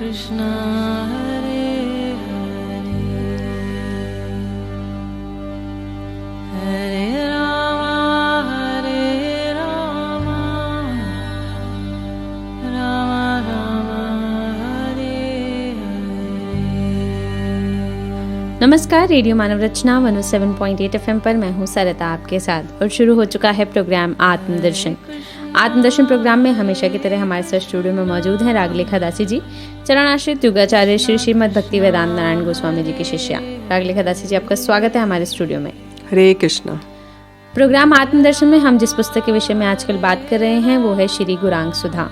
कृष्ण हरे हरे हरे राम राम राम हरे हरे। नमस्कार, radio Manav Rachna 107.8 FM पर मैं हूँ सरिता आपके साथ और शुरू हो चुका है प्रोग्राम आत्मदर्शन। आत्मदर्शन प्रोग्राम में हमेशा की तरह हमारे साथ स्टूडियो में मौजूद हैं रागलेखा दासी जी, चरणाश्रित युगाचार्य श्री श्रीमद् भक्ति वेदांत नारायण गोस्वामी जी की शिष्या। रागलेखा दासी जी, आपका स्वागत है हमारे स्टूडियो में। हरे कृष्णा। प्रोग्राम आत्मदर्शन में हम जिस पुस्तक के विषय में आजकल बात कर रहे हैं वो है श्री गुरांग सुधा,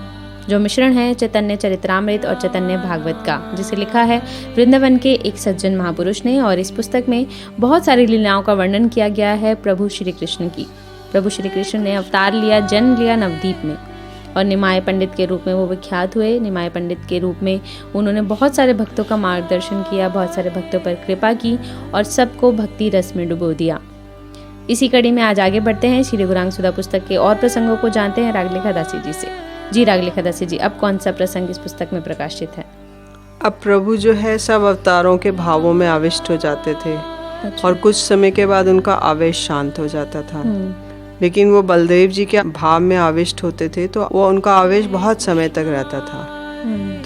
जो मिश्रण है चैतन्य चरित्रामृत और चैतन्य भागवत का, जिसे लिखा है वृंदावन के एक सज्जन महापुरुष ने। और इस पुस्तक में बहुत सारी लीलाओं का वर्णन किया गया है प्रभु श्री कृष्ण की। प्रभु श्री कृष्ण ने अवतार लिया, जन्म लिया नवद्वीप में और निमाय पंडित के रूप में वो विख्यात हुए। निमाय पंडित के रूप में उन्होंने बहुत सारे भक्तों का मार्गदर्शन किया, बहुत सारे भक्तों पर कृपा की और सबको भक्ति रस में डुबो दिया। इसी कड़ी में आज आगे बढ़ते हैं, श्री गुरांग सुधा पुस्तक के और प्रसंगों को जानते हैं रागलेखा दासी जी से। जी रागलेखा दासी जी, अब कौन सा प्रसंग इस पुस्तक में प्रकाशित है? अब प्रभु जो है सब अवतारों के भावों में आविष्ट हो जाते थे। अच्छा। और कुछ समय के बाद उनका आवेश शांत हो जाता था। लेकिन वो बलदेव जी के भाव में आविष्ट होते थे तो वो उनका आवेश बहुत समय तक रहता था।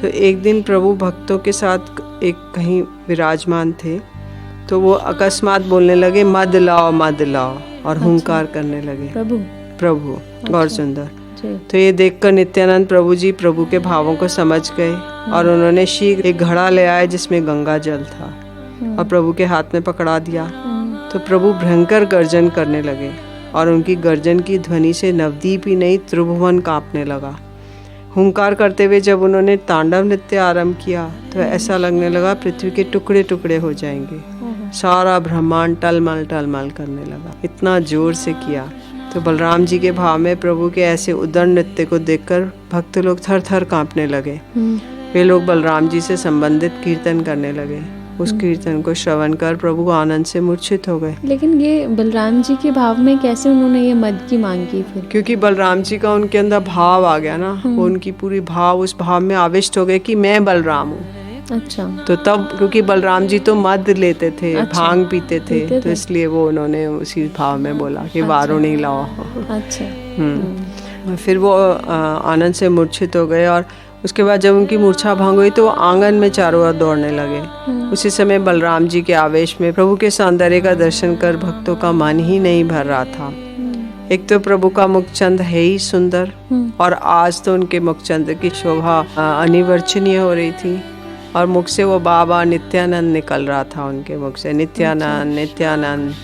तो एक दिन प्रभु भक्तों के साथ एक कहीं विराजमान थे तो वो अकस्मात बोलने लगे, मद लाओ, और हुंकार करने लगे। प्रभु गौर सुंदर। तो ये देखकर नित्यानंद प्रभु जी प्रभु के भावों को समझ गए और उन्होंने शीघ्र एक घड़ा ले आए जिसमें गंगा जल था और प्रभु के हाथ में पकड़ा दिया। तो प्रभु भयंकर गर्जन करने लगे और उनकी गर्जन की ध्वनि से नवद्वीप ही नहीं त्रिभुवन कांपने लगा। हुंकार करते हुए जब उन्होंने तांडव नृत्य आरंभ किया तो ऐसा लगने लगा पृथ्वी के टुकड़े टुकड़े हो जाएंगे। सारा ब्रह्मांड टलमल करने लगा, इतना जोर से किया। तो बलराम जी के भाव में प्रभु के ऐसे उदंड नृत्य को देखकर भक्त लोग थर थर कांपने लगे। वे लोग बलराम जी से संबंधित कीर्तन करने लगे। उस कीर्तन को श्रवण कर प्रभु आनंद से मूर्छित हो गए। लेकिन ये बलराम जी के भाव में कैसे उन्होंने ये मद की मांग की फिर? क्योंकि बलराम जी का उनके अंदर भाव आ गया ना, वो उनकी पूरी भाव उस भाव में आविष्ट हो गए कि मैं बलराम हूँ। अच्छा। तो तब क्योंकि बलराम जी तो मद लेते थे, भांग पीते थे, तो इसलिए वो उन्होंने उसी भाव में बोला कि वारुणी लाओ। अच्छा। फिर वो आनंद से मूर्छित हो गए और उसके बाद जब उनकी मूर्छा भंग हुई तो वो आंगन में चारों ओर दौड़ने लगे। उसी समय बलराम जी के आवेश में प्रभु के सौंदर्य का दर्शन कर भक्तों का मन ही नहीं भर रहा था। एक तो प्रभु का मुखचंद है ही सुंदर और आज तो उनके मुखचंद की शोभा अनिवर्चनीय हो रही थी और मुख से वो बाबा नित्यानंद निकल रहा था उनके मुख से, नित्यानंद।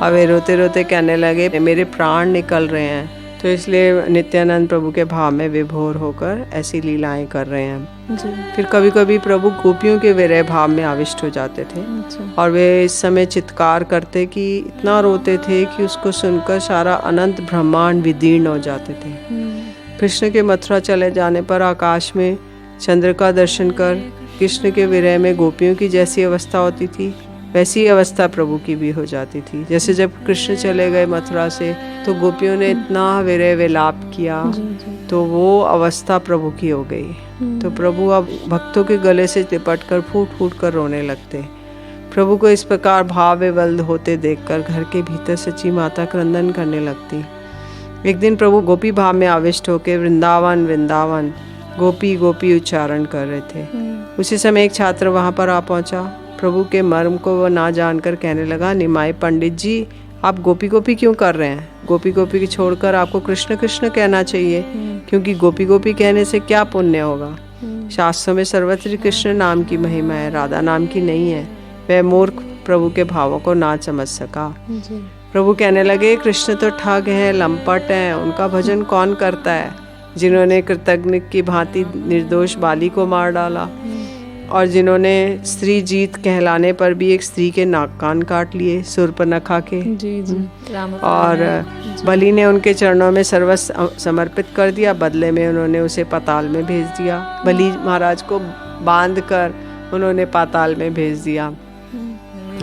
और वे रोते रोते कहने लगे मेरे प्राण निकल रहे हैं। तो इसलिए नित्यानंद प्रभु के भाव में विभोर होकर ऐसी लीलाएं कर रहे हैं जी। फिर कभी कभी प्रभु गोपियों के विरह भाव में आविष्ट हो जाते थे। अच्छा। और वे इस समय चित्कार करते कि इतना रोते थे कि उसको सुनकर सारा अनंत ब्रह्मांड विदीर्ण हो जाते थे। कृष्ण के मथुरा चले जाने पर आकाश में चंद्र का दर्शन कर कृष्ण के विरह में गोपियों की जैसी अवस्था होती थी वैसी अवस्था प्रभु की भी हो जाती थी। जैसे जब कृष्ण चले गए मथुरा से तो गोपियों ने इतना विरह विलाप किया तो वो अवस्था प्रभु की हो गई। तो प्रभु अब भक्तों के गले से लिपट कर फूट फूट कर रोने लगते। प्रभु को इस प्रकार भाव विवल्द होते देखकर घर के भीतर सची माता क्रंदन करने लगती। एक दिन प्रभु गोपी भाव में आविष्ट होकर वृंदावन वृंदावन गोपी गोपी उच्चारण कर रहे थे। उसी समय एक छात्र वहां पर आ पहुंचा। प्रभु के मर्म को वो ना जानकर कहने लगा, निमाय पंडित जी आप गोपी गोपी क्यों कर रहे हैं? गोपी गोपी की छोड़कर आपको कृष्ण कृष्ण कहना चाहिए, क्योंकि गोपी गोपी कहने से क्या पुण्य होगा। शास्त्रों में सर्वत्र कृष्ण नाम की महिमा है, राधा नाम की नहीं है। वह मूर्ख प्रभु के भावों को ना समझ सका। प्रभु कहने लगे, कृष्ण तो ठग है, लंपट है, उनका भजन कौन करता है, जिन्होंने कृतज्ञ की भांति निर्दोष बाली को मार डाला और जिन्होंने स्त्री जीत कहलाने पर भी एक स्त्री के नाक कान काट लिए शूर्पणखा के। और बलि ने उनके चरणों में सर्वस्व समर्पित कर दिया, बदले में उन्होंने उसे पाताल में भेज दिया। बलि महाराज को बांध कर उन्होंने पाताल में भेज दिया।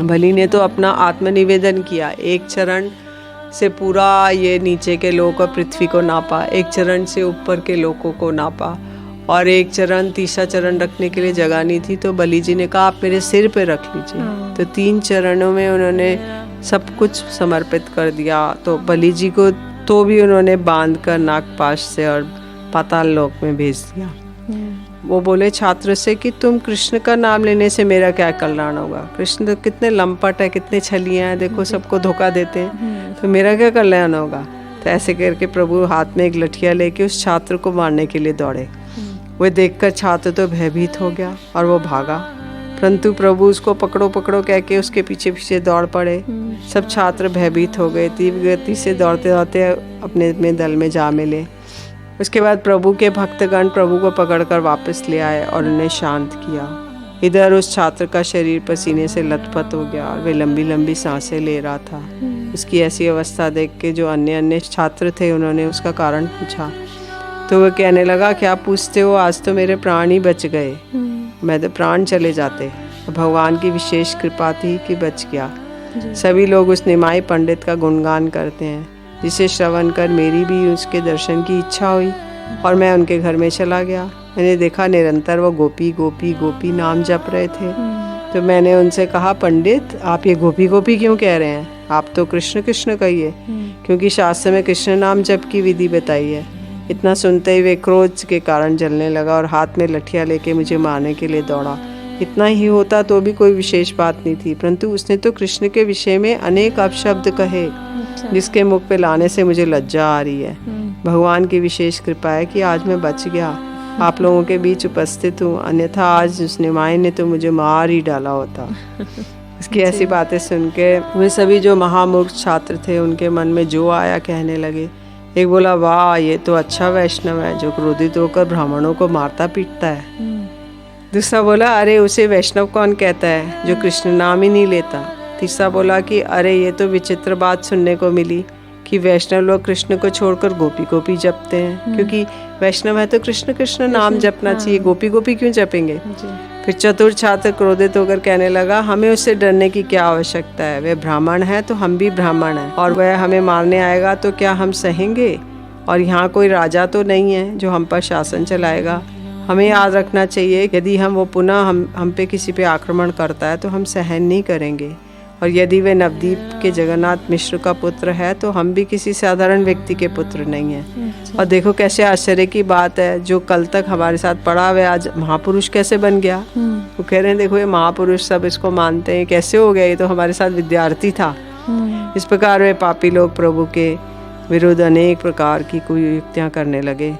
बलि ने तो अपना आत्मनिवेदन किया, एक चरण से पूरा ये नीचे के लोक और पृथ्वी को नापा, एक चरण से ऊपर के लोकों को नापा और एक चरण, तीसरा चरण रखने के लिए जगह नहीं थी, तो बलि जी ने कहा आप मेरे सिर पे रख लीजिए। तो 3 चरणों में उन्होंने सब कुछ समर्पित कर दिया। तो बलि जी को तो भी उन्होंने बांध कर नागपाश से और पाताल लोक में भेज दिया। वो बोले छात्र से कि तुम कृष्ण का नाम लेने से मेरा क्या कल्याण होगा, कृष्ण तो कितने लंपट है, कितने छलियां हैं, देखो सबको धोखा देते हैं, तो मेरा क्या कल्याण होगा। तो ऐसे करके प्रभु हाथ में एक लठिया लेके उस छात्र को मारने के लिए दौड़े। वो देखकर छात्र तो भयभीत हो गया और वो भागा, परंतु प्रभु उसको पकड़ो पकड़ो कह के उसके पीछे पीछे दौड़ पड़े। सब छात्र भयभीत हो गए, तीव्र गति से दौड़ते दौड़ते अपने अपने दल में जा मिले। उसके बाद प्रभु के भक्तगण प्रभु को पकड़कर वापस ले आए और उन्हें शांत किया। इधर उस छात्र का शरीर पसीने से लथपथ हो गया और वे लंबी लंबी सांसें ले रहा था। उसकी ऐसी अवस्था देख के जो अन्य छात्र थे उन्होंने उसका कारण पूछा, तो वो कहने लगा क्या पूछते हो, आज तो मेरे प्राण ही बच गए, मैं तो प्राण चले जाते। भगवान की विशेष कृपा थी कि बच गया। सभी लोग उस निमाई पंडित का गुणगान करते हैं, जिसे श्रवण कर मेरी भी उसके दर्शन की इच्छा हुई और मैं उनके घर में चला गया। मैंने देखा निरंतर वो गोपी गोपी गोपी नाम जप रहे थे। तो मैंने उनसे कहा पंडित आप ये गोपी गोपी क्यों कह रहे हैं, आप तो कृष्ण कृष्ण कहिए, क्योंकि शास्त्र में कृष्ण नाम जप की विधि बताई है। इतना सुनते ही वे क्रोध के कारण जलने लगा और हाथ में लठिया लेके मुझे मारने के लिए दौड़ा। इतना ही होता तो भी कोई विशेष बात नहीं थी, परंतु उसने तो कृष्ण के विषय में अनेक अपशब्द कहे, जिसके मुख पे लाने से मुझे लज्जा आ रही है। भगवान की विशेष कृपा है कि आज मैं बच गया, आप लोगों के बीच उपस्थित हूँ, अन्यथा आज उस निमाई ने तो मुझे मार ही डाला होता। उसकी ऐसी बातें सुन के वे सभी जो महामूर्ख छात्र थे उनके मन में जो आया कहने लगे। एक बोला वाह ये तो अच्छा वैष्णव है जो क्रोधित होकर ब्राह्मणों को मारता पीटता है। दूसरा बोला अरे उसे वैष्णव कौन कहता है जो कृष्ण नाम ही नहीं लेता। तीसरा बोला कि अरे ये तो विचित्र बात सुनने को मिली कि वैष्णव लोग कृष्ण को छोड़कर गोपी गोपी जपते हैं, क्योंकि वैष्णव है तो कृष्ण कृष्ण नाम जपना चाहिए, गोपी गोपी क्यों जपेंगे। फिर चतुर छात्र क्रोधित होकर कहने लगा हमें उससे डरने की क्या आवश्यकता है, वह ब्राह्मण है तो हम भी ब्राह्मण हैं और वह हमें मारने आएगा तो क्या हम सहेंगे। और यहाँ कोई राजा तो नहीं है जो हम पर शासन चलाएगा। हमें याद रखना चाहिए यदि हम वो पुनः हम पे किसी पे आक्रमण करता है तो हम सहन नहीं करेंगे। और यदि वे नवदीप के जगन्नाथ मिश्र का पुत्र है तो हम भी किसी साधारण व्यक्ति के पुत्र नहीं हैं। और देखो कैसे आश्चर्य की बात है, जो कल तक हमारे साथ पड़ा हुआ आज महापुरुष कैसे बन गया। वो कह रहे हैं देखो ये महापुरुष सब इसको मानते हैं, कैसे हो गया, ये तो हमारे साथ विद्यार्थी था। इस प्रकार वे पापी लोग प्रभु के विरुद्ध अनेक प्रकार की कुयुक्तियाँ करने लगे।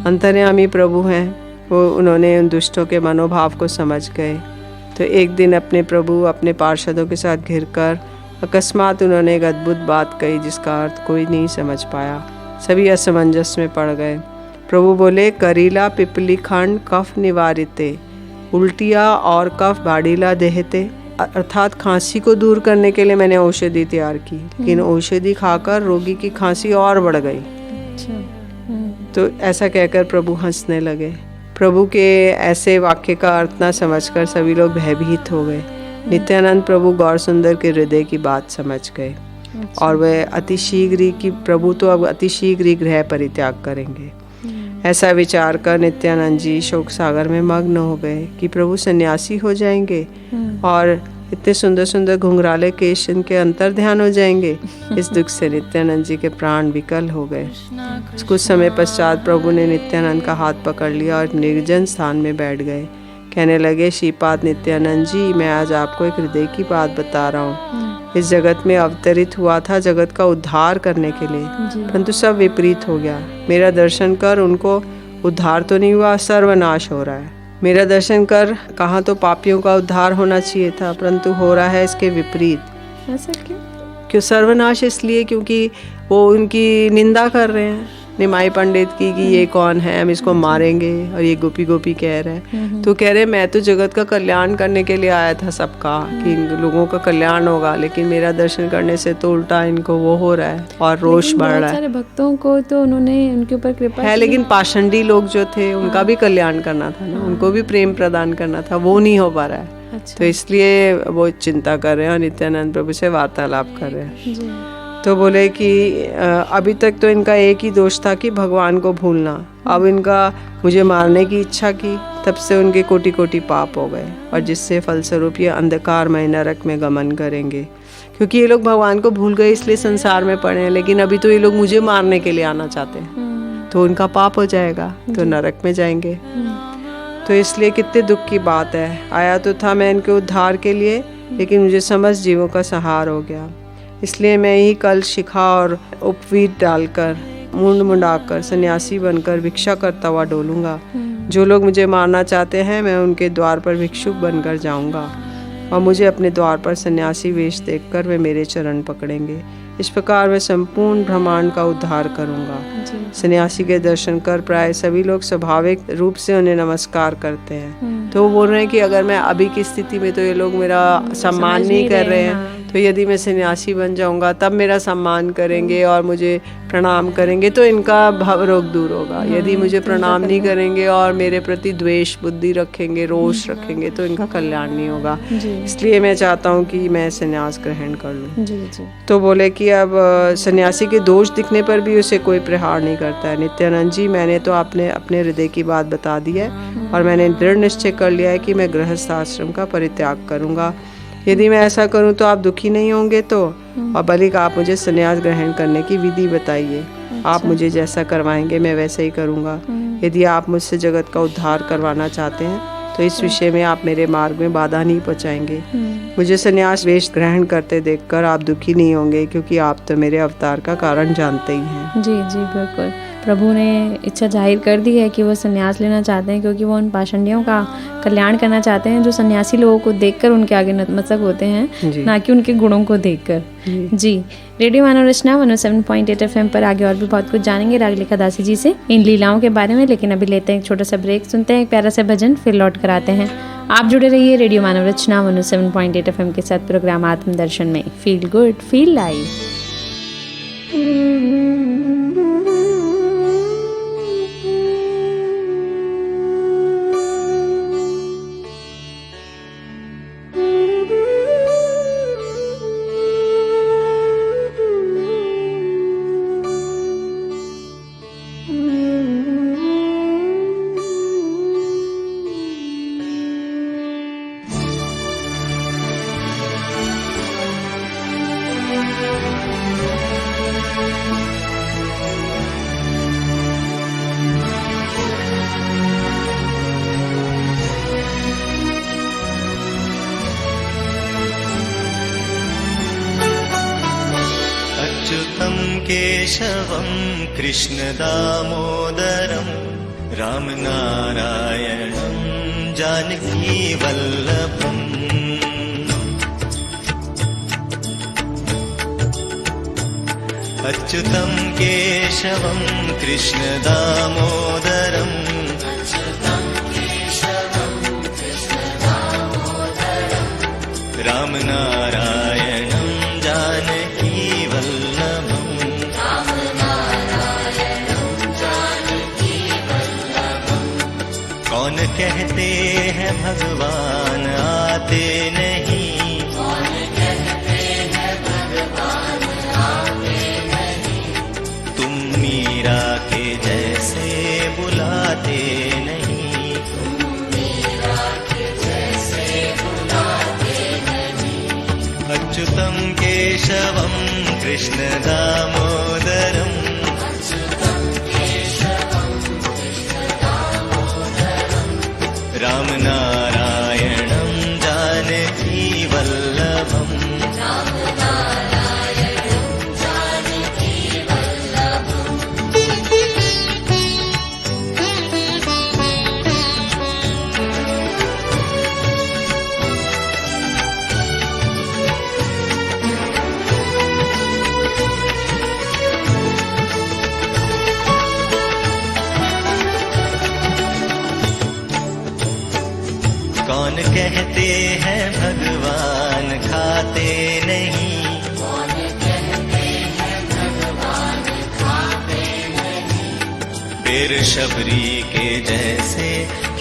अंतर्यामी प्रभु हैं, वो उन्होंने उन दुष्टों के मनोभाव को समझ गए। तो एक दिन अपने प्रभु अपने पार्षदों के साथ घिरकर अकस्मात उन्होंने एक अद्भुत बात कही जिसका अर्थ कोई नहीं समझ पाया। सभी असमंजस में पड़ गए। प्रभु बोले करीला पिपली खंड कफ निवारिते, उल्टिया और कफ बाड़ीला देहते। अर्थात खांसी को दूर करने के लिए मैंने औषधि तैयार की, लेकिन औषधि खाकर रोगी की खांसी और बढ़ गई। तो ऐसा कहकर प्रभु हंसने लगे। प्रभु के ऐसे वाक्य का अर्थ न समझकर सभी लोग भयभीत हो गए। नित्यानंद प्रभु गौर सुंदर के हृदय की बात समझ गए और वह अतिशीघ्र ही प्रभु तो अब अतिशीघ्र ही गृह परित्याग करेंगे। ऐसा विचार कर नित्यानंद जी शोक सागर में मग्न हो गए कि प्रभु सन्यासी हो जाएंगे और इतने सुंदर सुंदर घुंघराले केश इनके अंतर ध्यान हो जाएंगे। इस दुख से नित्यानंद जी के प्राण विकल हो गए। कुछ समय पश्चात प्रभु ने नित्यानंद का हाथ पकड़ लिया और निर्जन स्थान में बैठ गए। कहने लगे श्रीपाद नित्यानंद जी, मैं आज आपको एक हृदय की बात बता रहा हूँ। इस जगत में अवतरित हुआ था जगत का उद्धार करने के लिए, परंतु सब विपरीत हो गया। मेरा दर्शन कर उनको उद्धार तो नहीं हुआ, सर्वनाश हो रहा है। मेरा दर्शन कर कहाँ तो पापियों का उद्धार होना चाहिए था, परंतु हो रहा है इसके विपरीत। ऐसा क्यों सर्वनाश? इसलिए क्योंकि वो उनकी निंदा कर रहे हैं निमाई पंडित की कि ये कौन है, हम इसको मारेंगे, और ये गोपी गोपी कह रहे हैं। तो कह रहे मैं तो जगत का कल्याण करने के लिए आया था सबका, कि लोगों का कल्याण होगा, लेकिन मेरा दर्शन करने से तो उल्टा इनको वो हो रहा है और रोष बढ़ रहा है। सारे भक्तों को तो उन्होंने उनके ऊपर कृपा है, लेकिन पाषंडी लोग जो थे उनका भी कल्याण करना था ना, उनको भी प्रेम प्रदान करना था, वो नहीं हो पा रहा है। तो इसलिए वो चिंता कर रहे हैं और नित्यानंद प्रभु से वार्तालाप कर रहे हैं। तो बोले कि अभी तक तो इनका एक ही दोष था कि भगवान को भूलना, अब इनका मुझे मारने की इच्छा की, तब से उनके कोटि कोटि पाप हो गए और जिससे फलस्वरूप ये अंधकारमय नरक में गमन करेंगे। क्योंकि ये लोग भगवान को भूल गए इसलिए संसार में पड़े हैं, लेकिन अभी तो ये लोग मुझे मारने के लिए आना चाहते हैं, तो उनका पाप हो जाएगा, तो नरक में जाएंगे। तो इसलिए कितने दुख की बात है। आया तो था मैं इनके उद्धार के लिए, लेकिन मुझे समस्त जीवों का संहार हो गया। इसलिए मैं ही कल शिखा और उपवीत डालकर मुंड मुंडाकर सन्यासी बनकर भिक्षा करता हुआ डोलूंगा। जो लोग मुझे मारना चाहते हैं मैं उनके द्वार पर भिक्षुक बनकर जाऊंगा और मुझे अपने द्वार पर सन्यासी वेश देखकर वे मेरे चरण पकड़ेंगे। इस प्रकार मैं संपूर्ण ब्रह्मांड का उद्धार करूंगा। सन्यासी के दर्शन कर प्राय सभी लोग स्वाभाविक रूप से उन्हें नमस्कार करते हैं। तो वो बोल रहे हैं कि अगर मैं अभी की स्थिति में तो ये लोग मेरा सम्मान नहीं कर रहे हैं, तो यदि मैं सन्यासी बन जाऊंगा तब मेरा सम्मान करेंगे और मुझे प्रणाम करेंगे, तो इनका भव रोग दूर होगा। यदि मुझे प्रणाम नहीं करेंगे और मेरे प्रति द्वेष बुद्धि रखेंगे, रोष रखेंगे, तो इनका कल्याण नहीं होगा। इसलिए मैं चाहता हूँ कि मैं संन्यास ग्रहण कर लूँ। तो बोले कि अब सन्यासी के दोष दिखने पर भी उसे कोई प्रहार नहीं करता है। नित्यानंद जी, मैंने तो आपने अपने हृदय की बात बता दी है और मैंने दृढ़ निश्चय कर लिया है कि मैं गृहस्थ आश्रम का परित्याग करूँगा। यदि मैं ऐसा करूं तो आप दुखी नहीं होंगे तो, और बल्कि आप मुझे संन्यास ग्रहण करने की विधि बताइए। आप मुझे जैसा करवाएंगे मैं वैसे ही करूंगा। यदि आप मुझसे जगत का उद्धार करवाना चाहते हैं तो इस विषय में आप मेरे मार्ग में बाधा नहीं पहुंचाएंगे। मुझे संन्यास वेश ग्रहण करते देखकर आप दुखी नहीं होंगे, क्योंकि आप तो मेरे अवतार का कारण जानते ही हैं। जी जी बिल्कुल। प्रभु ने इच्छा जाहिर कर दी है कि वो संन्यास लेना चाहते हैं, क्योंकि वो उन पाषंडियों का कल्याण करना चाहते हैं जो सन्यासी लोगों को देखकर उनके आगे नतमस्तक होते हैं, ना कि उनके गुणों को देखकर। जी रेडियो मानव रचना 107.8 FM पर आगे और भी बहुत कुछ जानेंगे रागलिका दासी जी से इन लीलाओं के बारे में, लेकिन अभी लेते हैं एक छोटा सा ब्रेक, सुनते हैं एक प्यारा सा भजन, फिर लौट कर आते हैं। आप जुड़े रहिए रेडियो मानव रचना 107.8 FM के साथ प्रोग्राम आत्मदर्शन में। Feel good feel live. अच्युतं केशवं कृष्णदामोदरं रामनारायणं जानकीवल्लभम् अच्युतं केशवं कृष्णदामोदरं रामनारायणं जानकीवल्लभम् कौन कहते हैं भगवान आते नहीं, तुम मीरा के जैसे बुलाते नहीं, अच्युतं केशवं कृष्णदामोदरम् रामनारायणं जानकीवल्लभम् कौन कहते हैं भगवान खाते नहीं, बेर शबरी के जैसे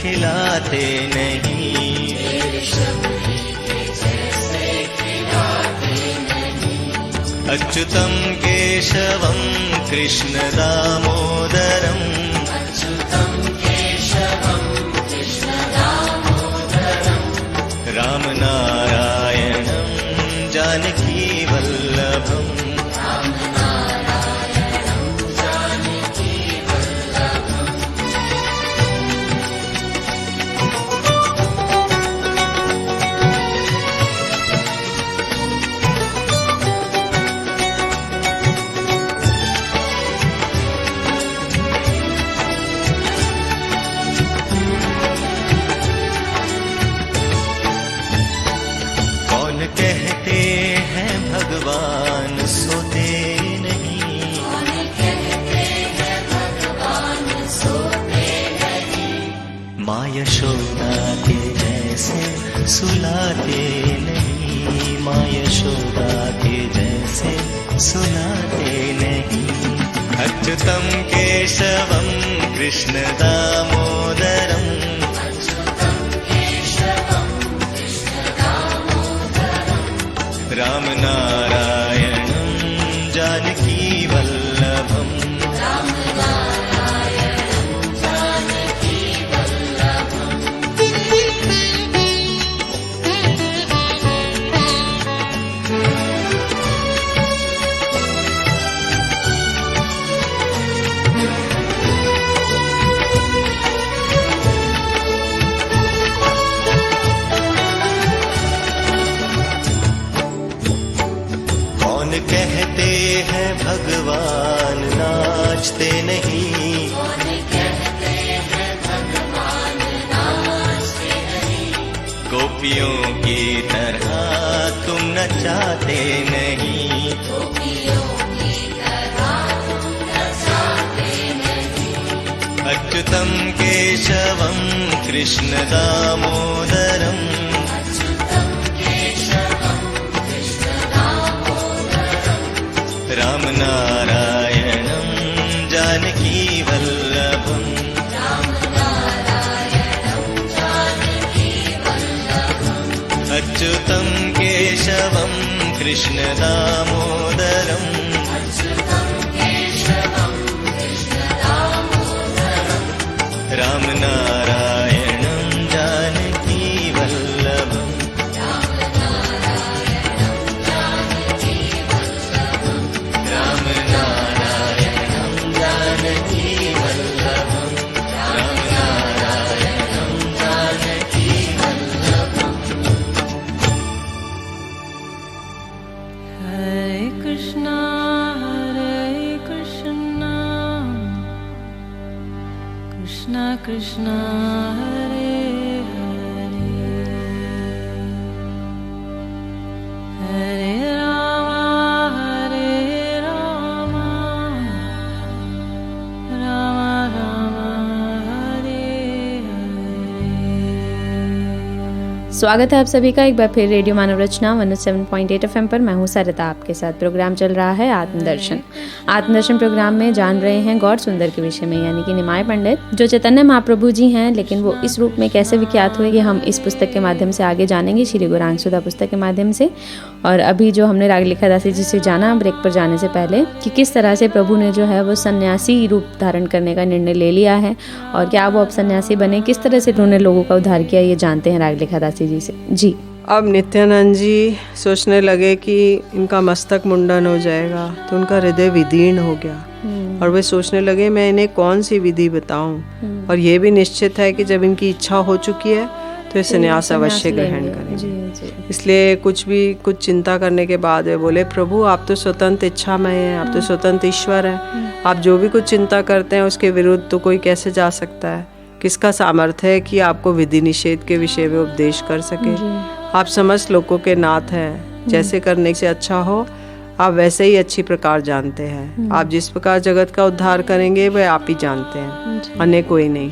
खिलाते नहीं, अच्युतं केशवं कृष्ण दामोदरम् रामनारायणं जानकी वल्लभम् कहते हैं भगवान सोते नहीं, माँ यशोदा के जैसे सुलाते नहीं, माँ यशोदा के जैसे सुलाते नहीं। अच्युतं केशवं कृष्ण दामोदरम् रामनारायणं जानकी वल्लभम् कहते हैं भगवान नाचते नहीं, गोपियों की तरह तुम नचाते नहीं, अच्युतं केशवं कृष्ण दामोदरम् रामनारायणं जानकी वल्लभम् अच्युतं केशवं Krishna दामोदरम् रामनारायणं Janaki वल्लभम् Krishna Hare Hare Hare Rama Rama Rama Hare Hare। स्वागत है आप सभी का एक बार फिर रेडियो मानव रचना 107.8 FM पर। मैं हूँ सरिता, आपके साथ प्रोग्राम चल रहा है आत्मदर्शन। आत्मदर्शन प्रोग्राम में जान रहे हैं गौर सुंदर के विषय में, यानी कि निमाय पंडित जो चैतन्य महाप्रभु जी हैं, लेकिन वो इस रूप में कैसे विख्यात हुए ये हम इस पुस्तक के माध्यम से आगे जानेंगे, श्री गौरांग सुधा पुस्तक के माध्यम से। और अभी जो हमने रागलिखा दासी जी से जाना ब्रेक पर जाने से पहले कि किस तरह से प्रभु ने जो है वो सन्यासी रूप धारण करने का निर्णय ले लिया है और क्या वो अब सन्यासी बने, किस तरह से उन्होंने लोगों का उद्धार किया, ये जानते हैं रागलिखा दासी जी से। जी, अब नित्यानंद जी सोचने लगे कि इनका मस्तक मुंडन हो जाएगा, तो उनका हृदय विदीर्ण हो गया और वे सोचने लगे मैं इन्हें कौन सी विधि बताऊं। और ये भी निश्चित है कि जब इनकी इच्छा हो चुकी है तो ये संन्यास अवश्य ग्रहण करेंगे। इसलिए कुछ चिंता करने के बाद वे बोले प्रभु आप तो स्वतंत्र इच्छामय हैं, आप तो स्वतंत्र ईश्वर हैं, आप जो भी कुछ चिंता करते हैं उसके विरुद्ध तो कोई कैसे जा सकता है। किसका सामर्थ्य है कि आपको विधि निषेध के विषय में उपदेश कर सके। आप समस्त लोगों के नाथ हैं, जैसे करने से अच्छा हो आप वैसे ही अच्छी प्रकार जानते हैं। आप जिस प्रकार जगत का उद्धार करेंगे वह आप ही जानते हैं, अन्य कोई नहीं।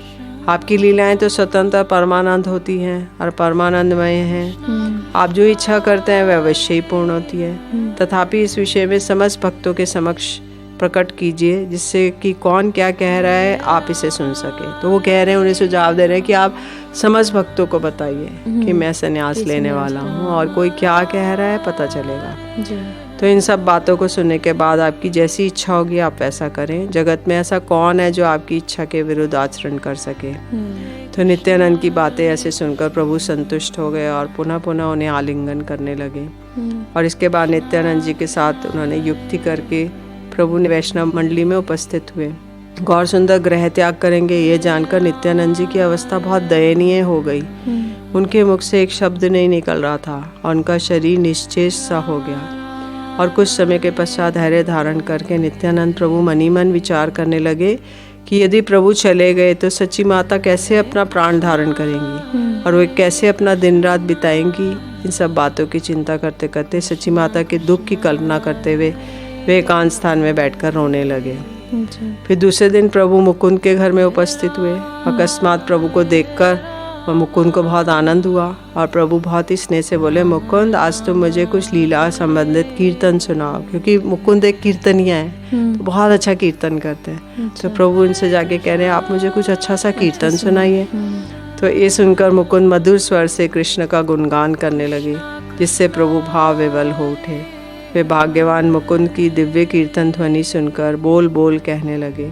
आपकी लीलाएं तो स्वतंत्र परमानंद होती हैं और परमानंदमय हैं। आप जो इच्छा करते हैं वह अवश्य ही पूर्ण होती है। तथापि इस विषय में समस्त भक्तों के समक्ष प्रकट कीजिए, जिससे कि कौन क्या कह रहा है आप इसे सुन सके। तो वो कह रहे हैं, उन्हें सुझाव दे रहे हैं कि आप समस्त भक्तों को बताइए कि मैं संन्यास लेने वाला हूँ और कोई क्या कह रहा है पता चलेगा। तो इन सब बातों को सुनने के बाद आपकी जैसी इच्छा होगी आप वैसा करें। जगत में ऐसा कौन है जो आपकी इच्छा के विरुद्ध आचरण कर सके। तो नित्यानंद की बातें ऐसे सुनकर प्रभु संतुष्ट हो गए और पुनः पुनः उन्हें आलिंगन करने लगे। और इसके बाद नित्यानंद जी के साथ उन्होंने युक्ति करके प्रभु ने वैष्णव मंडली में उपस्थित हुए। गौर सुंदर गृह त्याग करेंगे ये जानकर नित्यानंद जी की अवस्था बहुत दयनीय हो गई। उनके मुख से एक शब्द नहीं निकल रहा था और उनका शरीर निश्चेष सा हो गया। और कुछ समय के पश्चात धैर्य धारण करके नित्यानंद प्रभु मनी मन विचार करने लगे कि यदि प्रभु चले गए तो सच्ची माता कैसे अपना प्राण धारण करेंगी और वे कैसे अपना दिन रात बिताएंगी। इन सब बातों की चिंता करते करते सच्ची माता के दुख की कल्पना करते हुए वे एकांत स्थान में बैठकर रोने लगे। फिर दूसरे दिन प्रभु मुकुंद के घर में उपस्थित हुए। अकस्मात प्रभु को देखकर मुकुंद को बहुत आनंद हुआ और प्रभु बहुत ही स्नेह से बोले, मुकुंद आज तुम मुझे कुछ लीला संबंधित कीर्तन सुनाओ, क्योंकि मुकुंद एक कीर्तनिया है तो बहुत अच्छा कीर्तन करते हैं। तो प्रभु उनसे जाके कह रहे हैं आप मुझे कुछ अच्छा सा कीर्तन सुनाइए। तो ये सुनकर मुकुंद मधुर स्वर से कृष्ण का गुणगान करने लगे, जिससे प्रभु भाव विवल हो उठे। वे भाग्यवान मुकुंद की दिव्य कीर्तन ध्वनि सुनकर बोल बोल कहने लगे।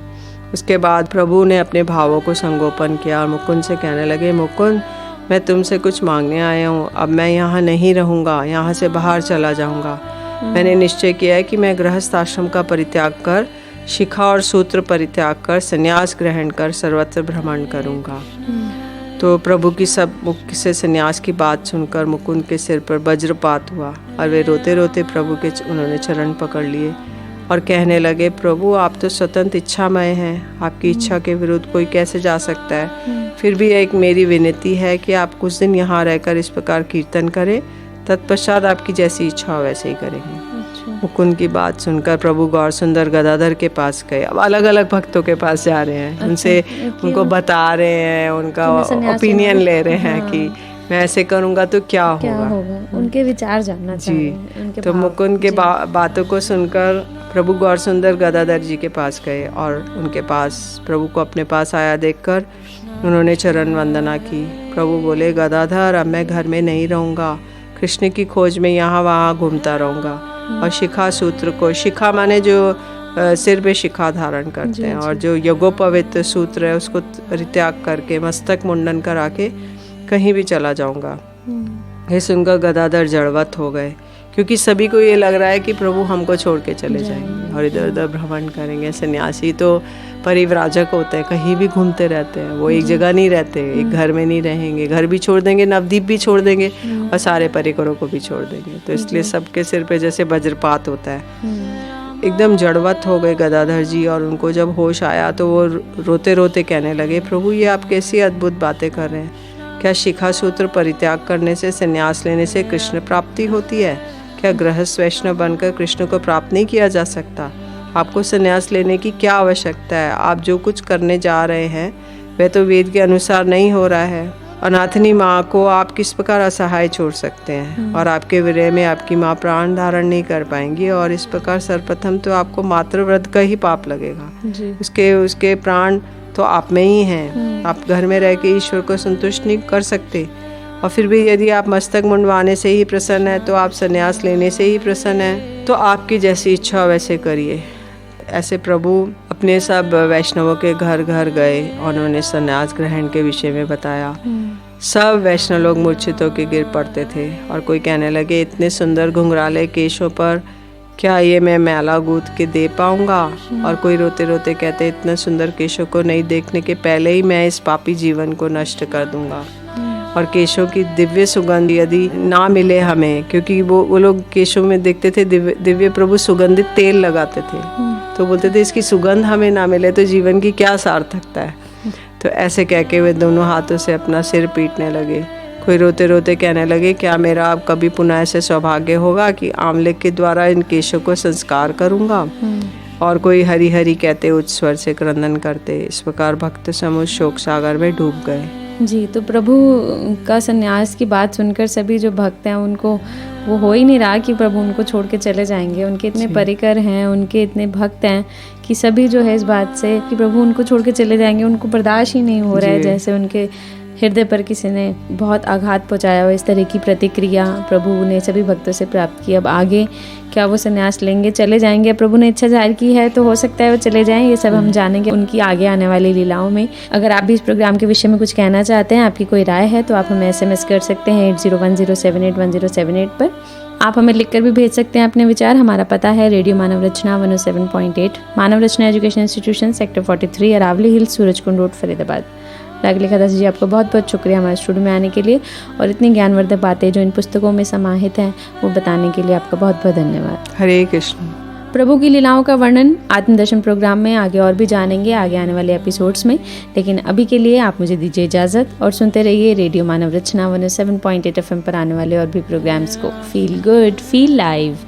उसके बाद प्रभु ने अपने भावों को संगोपन किया और मुकुंद से कहने लगे, मुकुंद मैं तुमसे कुछ मांगने आया हूँ। अब मैं यहाँ नहीं रहूँगा, यहाँ से बाहर चला जाऊँगा। मैंने निश्चय किया है कि मैं गृहस्थ आश्रम का परित्याग कर, शिखा और सूत्र परित्याग कर, संन्यास ग्रहण कर सर्वत्र भ्रमण करूँगा। तो प्रभु की सब मुख से संन्यास की बात सुनकर मुकुंद के सिर पर वज्रपात हुआ और वे रोते रोते प्रभु के उन्होंने चरण पकड़ लिए और कहने लगे, प्रभु आप तो स्वतंत्र इच्छामय हैं, आपकी इच्छा के विरुद्ध कोई कैसे जा सकता है। फिर भी एक मेरी विनती है कि आप कुछ दिन यहाँ रहकर इस प्रकार कीर्तन करें, तत्पश्चात आपकी जैसी इच्छा हो वैसे ही करेंगे। मुकुंद की बात सुनकर प्रभु गौर सुंदर गदाधर के पास गए। अब अलग अलग भक्तों के पास जा रहे हैं, उनसे उनको बता रहे हैं, उनका ओपिनियन ले रहे हैं कि मैं ऐसे करूँगा तो क्या होगा, उनके विचार जानना चाहिए। तो मुकुंद के बातों को सुनकर प्रभु गौर सुंदर गदाधर जी के पास गए और उनके पास प्रभु को अपने पास आया देखकर उन्होंने चरण वंदना की। प्रभु बोले, गदाधर अब मैं घर में नहीं रहूँगा, कृष्ण की खोज में यहाँ वहाँ घूमता रहूँगा और शिखा सूत्र को, शिखा माने जो सिर पे शिखा धारण करते हैं, और जो यज्ञोपवित सूत्र है उसको परित्याग करके मस्तक मुंडन करा के कहीं भी चला जाऊंगा। ये सुनकर गदाधर जड़वत हो गए, क्योंकि सभी को ये लग रहा है कि प्रभु हमको छोड़ के चले जाएंगे और इधर उधर भ्रमण करेंगे। सन्यासी तो परिव्राजक होते हैं, कहीं भी घूमते रहते हैं, वो एक जगह नहीं रहते, एक घर में नहीं रहेंगे, घर भी छोड़ देंगे, नवद्वीप भी छोड़ देंगे और सारे परिकरों को भी छोड़ देंगे। तो इसलिए सबके सिर पे जैसे वज्रपात होता है। एकदम जड़वत हो गए गदाधर जी और उनको जब होश आया तो वो रोते रोते कहने लगे, प्रभु ये आप कैसी अद्भुत बातें कर रहे हैं। क्या शिखा सूत्र परित्याग करने से, संन्यास लेने से कृष्ण प्राप्ति होती है? क्या गृहस्थ वैष्णव बनकर कृष्ण को प्राप्त नहीं किया जा सकता? आपको संन्यास लेने की क्या आवश्यकता है? आप जो कुछ करने जा रहे हैं वह तो वेद के अनुसार नहीं हो रहा है। अनाथनी माँ को आप किस प्रकार असहाय छोड़ सकते हैं? और आपके विरह में आपकी माँ प्राण धारण नहीं कर पाएंगी और इस प्रकार सर्वप्रथम तो आपको मातृव्रत का ही पाप लगेगा। उसके प्राण तो आप में ही हैं। आप घर में रह के ईश्वर को संतुष्ट नहीं कर सकते, और फिर भी यदि आप मस्तक मुंडवाने से ही प्रसन्न है तो आप संन्यास लेने से ही प्रसन्न है, तो आपकी जैसी इच्छा वैसे करिए। ऐसे प्रभु अपने सब वैष्णवों के घर घर गए और उन्होंने संन्यास ग्रहण के विषय में बताया। सब वैष्णव लोग मूर्छित होकर गिर पड़ते थे और कोई कहने लगे, इतने सुंदर घुंघराले केशों पर क्या ये मैं मैला गूंथ के दे पाऊंगा? और कोई रोते रोते कहते, इतने सुंदर केशों को नहीं देखने के पहले ही मैं इस पापी जीवन को नष्ट कर दूंगा। और केशों की दिव्य सुगंध यदि ना मिले हमें, क्योंकि वो लोग केशों में देखते थे दिव्य प्रभु सुगंधित तेल लगाते थे, तो बोलते थे इसकी सुगंध हमें ना मिले तो जीवन की क्या सार्थकता है। तो ऐसे कह के वे दोनों हाथों से अपना सिर पीटने लगे। कोई रोते रोते कहने लगे, क्या मेरा अब कभी पुनः ऐसे सौभाग्य होगा कि आंवले के द्वारा इन केशों को संस्कार करूंगा? और कोई हरि हरि कहते उच्च स्वर से क्रंदन करते। इस प्रकार भक्त समूह शोक सागर में डूब गए। जी, तो प्रभु का संन्यास की बात सुनकर सभी जो भक्त हैं उनको वो हो ही नहीं रहा कि प्रभु उनको छोड़ के चले जाएंगे। उनके इतने परिकर हैं, उनके इतने भक्त हैं कि सभी जो है इस बात से कि प्रभु उनको छोड़ के चले जाएंगे, उनको बर्दाश्त ही नहीं हो रहा है। जैसे उनके हृदय पर किसी ने बहुत आघात पहुंचाया हो, इस तरह की प्रतिक्रिया प्रभु ने सभी भक्तों से प्राप्त की। अब आगे क्या वो संन्यास लेंगे, चले जाएंगे? प्रभु ने इच्छा जाहिर की है तो हो सकता है वो चले जाएं। ये सब हम जानेंगे उनकी आगे आने वाली लीलाओं में। अगर आप भी इस प्रोग्राम के विषय में कुछ कहना चाहते हैं, आपकी कोई राय है, तो आप हमें SMS कर सकते हैं 8010781078 पर। आप हमें लिखकर भी भेज सकते हैं अपने विचार। हमारा पता है radio Manav Rachna 107.8 Manav Rachna education institution, sector 43, Aravali hills, Surajkund road, Faridabad. Raglekha Das ji, आपको बहुत बहुत शुक्रिया हमारे स्टूडियो में आने के लिए और इतनी ज्ञानवर्धक बातें जो इन पुस्तकों में समाहित हैं वो बताने के लिए आपका बहुत बहुत धन्यवाद। हरे कृष्ण। प्रभु की लीलाओं का वर्णन आत्मदर्शन प्रोग्राम में आगे और भी जानेंगे आगे आने वाले एपिसोड्स में, लेकिन अभी के लिए आप मुझे दीजिए इजाज़त और सुनते रहिए रेडियो मानव रचना 107.8 FM पर आने वाले और भी प्रोग्राम्स को। Feel good, feel live.